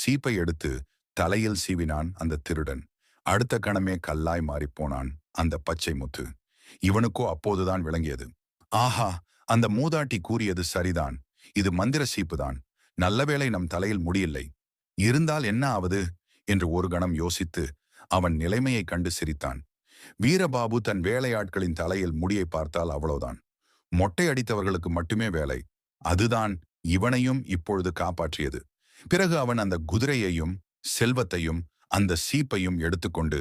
சீப்பை எடுத்து தலையில் சீவினான் அந்த திருடன். அடுத்த கணமே கல்லாய் மாறிப்போனான் அந்த பச்சை முத்து. இவனுக்கோ அப்போதுதான் விளங்கியது. ஆஹா, அந்த மூதாட்டி கூறியது சரிதான். இது மந்திர சீப்புதான். நல்லவேளை நம் தலையில் முடியில்லை. இருந்தால் என்ன ஆவது என்று ஒரு கணம் யோசித்து அவன் நிலைமையைக் கண்டு சிரித்தான். வீரபாபு தன் வேலையாட்களின் தலையில் முடியை பார்த்தால் அவ்வளவுதான். மொட்டை அடித்தவர்களுக்கு மட்டுமே வேலை. அதுதான் இவனையும் இப்பொழுது காப்பாற்றியது. பிறகு அவன் அந்த குதிரையையும் செல்வத்தையும் அந்த சீப்பையும் எடுத்துக்கொண்டு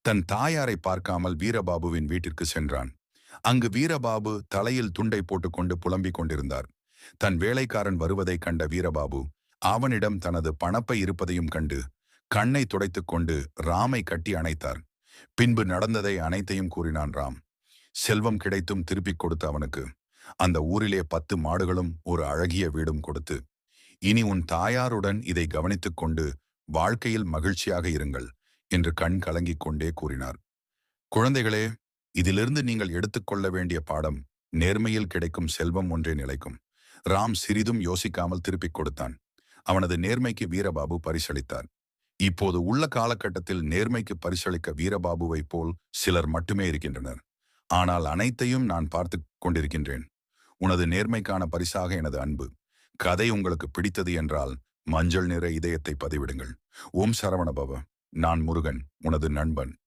தன் தாயாரை பார்க்காமல் வீரபாபுவின் வீட்டிற்கு சென்றான். அங்கு வீரபாபு தலையில் துண்டை போட்டுக்கொண்டு புலம்பிக் கொண்டிருந்தார். தன் வேலைக்காரன் வருவதைக் கண்ட வீரபாபு அவனிடம் தனது பணப்பை இருப்பதையும் கண்டு கண்ணை துடைத்துக் கொண்டு ராமை கட்டி அணைத்தார். பின்பு நடந்ததை அனைத்தையும் கூறினான் ராம். செல்வம் கிடைத்தும் திருப்பிக் கொடுத்த அவனுக்கு அந்த ஊரிலே 10 மாடுகளும் ஒரு அழகிய வீடும் கொடுத்து, இனி உன் தாயாருடன் இதை கவனித்துக் கொண்டு வாழ்க்கையில் மகிழ்ச்சியாக இருங்கள் என்று கண் கலங்கிக் கொண்டே கூறினார். குழந்தைகளே, இதிலிருந்து நீங்கள் எடுத்துக்கொள்ள வேண்டிய பாடம், நேர்மையில் கிடைக்கும் செல்வம் ஒன்றே நிலைக்கும். ராம் சிறிதும் யோசிக்காமல் திருப்பிக் கொடுத்தான். அவனது நேர்மைக்கு வீரபாபு பரிசளித்தார். இப்போது உள்ள காலகட்டத்தில் நேர்மைக்கு பரிசளிக்க வீரபாபுவை போல் சிலர் மட்டுமே இருக்கின்றனர். ஆனால் அனைத்தையும் நான் பார்த்து கொண்டிருக்கின்றேன். உனது நேர்மைக்கான பரிசாக எனது அன்பு. கதை உங்களுக்கு பிடித்தது என்றால் மஞ்சள் நிற இதயத்தை பதிவிடுங்கள். ஓம் சரவணபவ. நான் முருகன், உனது நண்பன்.